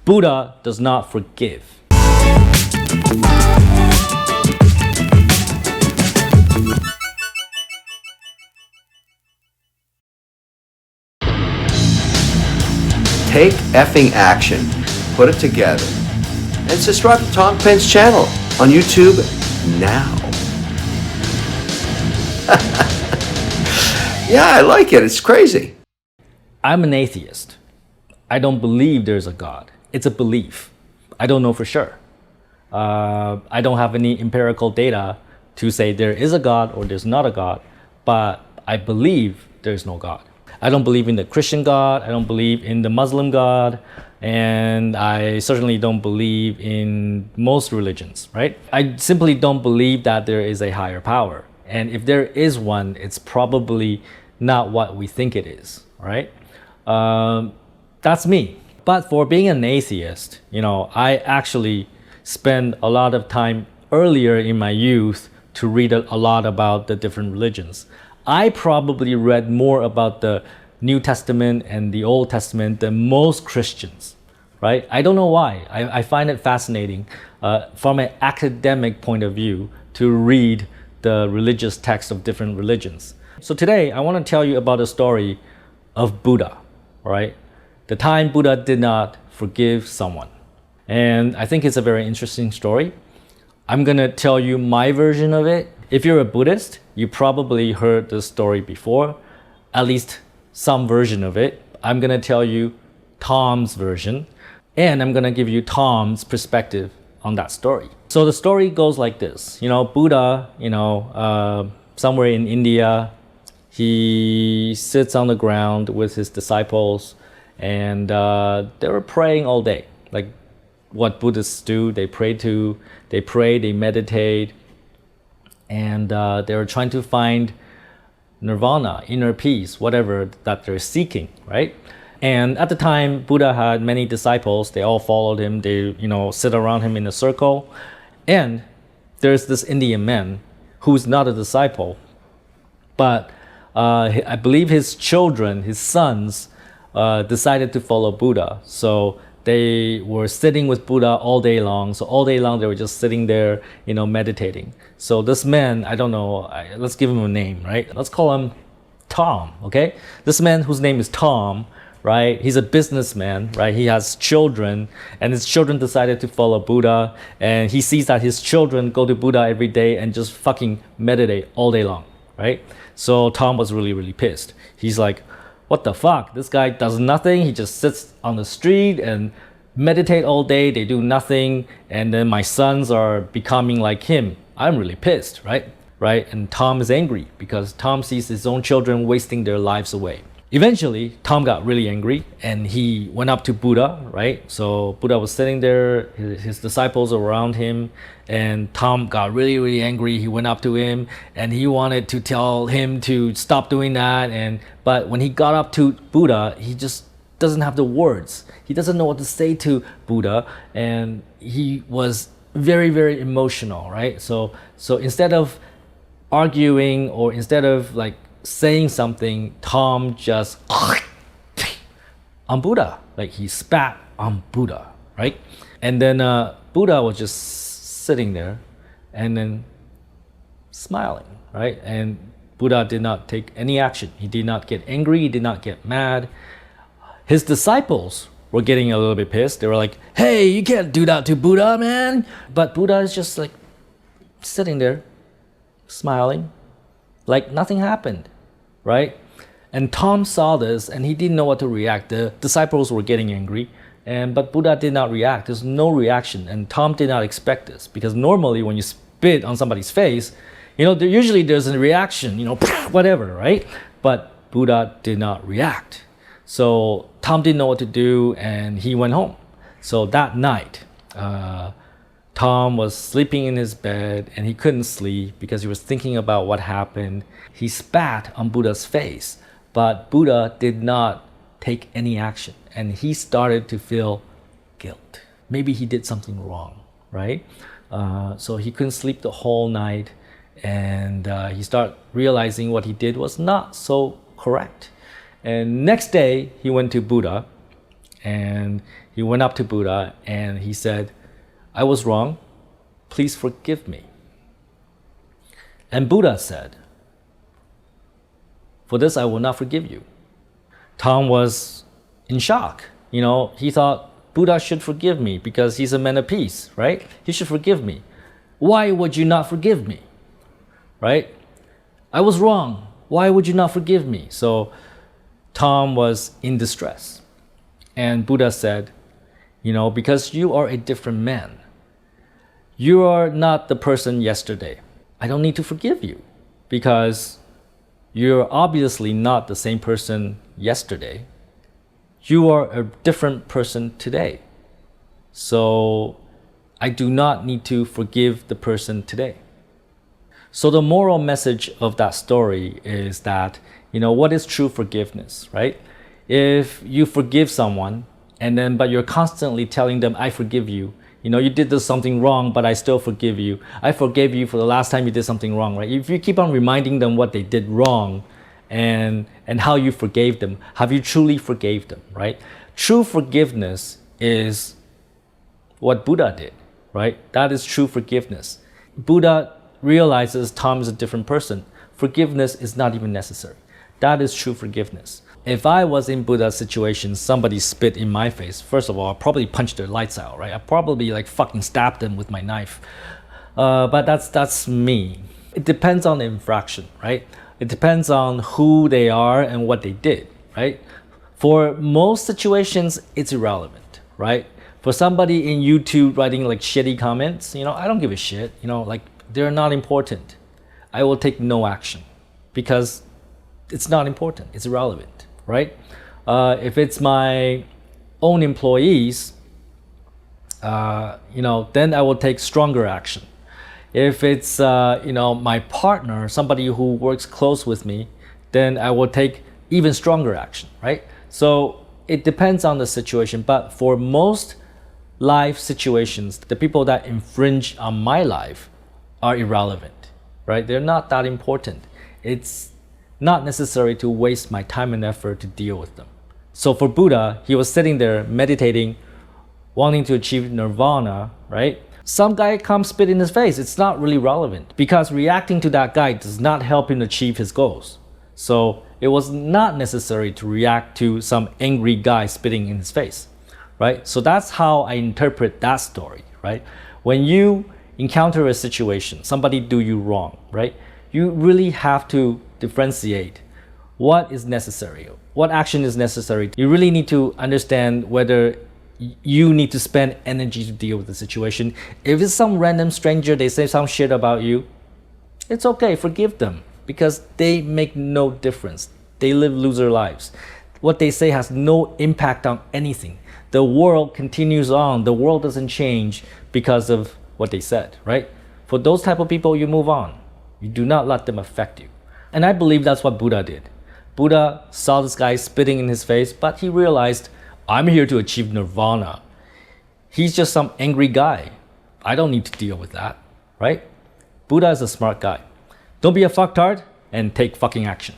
Buddha does not forgive. Take effing action, put it together, and subscribe to Tom Peng's channel on YouTube now. Yeah, I like it. It's crazy. I'm an atheist. I don't believe there's a God. It's a belief. I don't know for sure. I don't have any empirical data to say there is a God or there's not a God, but I believe there's no God. I don't believe in the Christian God, I don't believe in the Muslim God, and I certainly don't believe in most religions, right? I simply don't believe that there is a higher power. And if there is one, it's probably not what we think it is, right? That's me. But for being an atheist, I actually spent a lot of time earlier in my youth to read a lot about the different religions. I probably read more about the New Testament and the Old Testament than most Christians, right? I don't know why. I find it fascinating from an academic point of view to read the religious texts of different religions. So today, I want to tell you about the story of Buddha, right? The time Buddha did not forgive someone. And I think it's a very interesting story. I'm going to tell you my version of it. If you're a Buddhist, you probably heard this story before, at least some version of it. I'm going to tell you Tom's version, and I'm going to give you Tom's perspective on that story. So the story goes like this. Buddha, somewhere in India, he sits on the ground with his disciples, and they were praying all day. Like what Buddhists do, they pray, they meditate, and they were trying to find nirvana, inner peace, whatever that they're seeking, right? And at the time, Buddha had many disciples. They all followed him. They, sit around him in a circle. And there's this Indian man who's not a disciple, but I believe his children, his sons, decided to follow Buddha. So they were sitting with Buddha all day long. So all day long, they were just sitting there, meditating. So this man, I don't know, let's give him a name, right? Let's call him Tom, okay? This man whose name is Tom, right? He's a businessman, right? He has children, and his children decided to follow Buddha, and he sees that his children go to Buddha every day and just fucking meditate all day long, right? So Tom was really, really pissed. He's like, what the fuck? This guy does nothing. He just sits on the street and meditate all day. They do nothing, and then my sons are becoming like him. I'm really pissed, right? And Tom is angry because Tom sees his own children wasting their lives away. Eventually, Tom got really angry and he went up to Buddha, right? So Buddha was sitting there, his disciples were around him, and Tom got really, really angry. He went up to him and he wanted to tell him to stop doing that. But when he got up to Buddha, he just doesn't have the words. He doesn't know what to say to Buddha, and he was very, very emotional, right? So instead of arguing or instead of saying something, Tom just on Buddha, he spat on Buddha, right? And then Buddha was just sitting there and then smiling, right? And Buddha did not take any action. He did not get angry. He did not get mad. His disciples were getting a little bit pissed. They were like, hey, you can't do that to Buddha, man. But Buddha is just sitting there smiling like nothing happened, right? And Tom saw this and he didn't know what to react. The disciples were getting angry, but Buddha did not react. There's no reaction, and Tom did not expect this, because normally when you spit on somebody's face, usually there's a reaction, whatever, right? But Buddha did not react. So Tom didn't know what to do and he went home. So that night, Tom was sleeping in his bed and he couldn't sleep because he was thinking about what happened. He spat on Buddha's face, but Buddha did not take any action, and he started to feel guilt. Maybe he did something wrong, right? So he couldn't sleep the whole night, and he started realizing what he did was not so correct. And next day, he went to Buddha And he went up to Buddha and he said, I was wrong. Please forgive me. And Buddha said, for this I will not forgive you. Tom was in shock. He thought Buddha should forgive me because he's a man of peace, right? He should forgive me. Why would you not forgive me? Right? I was wrong. Why would you not forgive me? So Tom was in distress. And Buddha said, because you are a different man. You are not the person yesterday. I don't need to forgive you because you're obviously not the same person yesterday. You are a different person today. So I do not need to forgive the person today. So the moral message of that story is that, what is true forgiveness, right? If you forgive someone but you're constantly telling them, I forgive you, you did this something wrong, but I still forgive you. I forgave you for the last time you did something wrong, right? If you keep on reminding them what they did wrong and how you forgave them, have you truly forgave them, right? True forgiveness is what Buddha did, right? That is true forgiveness. Buddha realizes Tom is a different person. Forgiveness is not even necessary. That is true forgiveness. If I was in Buddha's situation, somebody spit in my face, first of all, I'll probably punch their lights out, right? I'll probably fucking stab them with my knife. But that's me. It depends on the infraction, right? It depends on who they are and what they did, right? For most situations, it's irrelevant, right? For somebody in YouTube writing shitty comments, I don't give a shit, they're not important. I will take no action because it's not important, it's irrelevant, right? If it's my own employees, then I will take stronger action. If it's my partner, somebody who works close with me, then I will take even stronger action, right? So it depends on the situation, but for most life situations, the people that infringe on my life are irrelevant, right? They're not that important. It's not necessary to waste my time and effort to deal with them. So for Buddha, he was sitting there meditating, wanting to achieve nirvana, right? Some guy comes spit in his face. It's not really relevant because reacting to that guy does not help him achieve his goals. So it was not necessary to react to some angry guy spitting in his face, right? So that's how I interpret that story, right? When you encounter a situation, somebody do you wrong, right? You really have to differentiate what is necessary, what action is necessary. You really need to understand whether you need to spend energy to deal with the situation. If it's some random stranger, they say some shit about you, it's okay, forgive them because they make no difference. They live loser lives. What they say has no impact on anything. The world continues on. The world doesn't change because of what they said, right? For those type of people, you move on. You do not let them affect you. And I believe that's what Buddha did. Buddha saw this guy spitting in his face, but he realized, I'm here to achieve nirvana. He's just some angry guy. I don't need to deal with that, right? Buddha is a smart guy. Don't be a fucktard and take fucking action.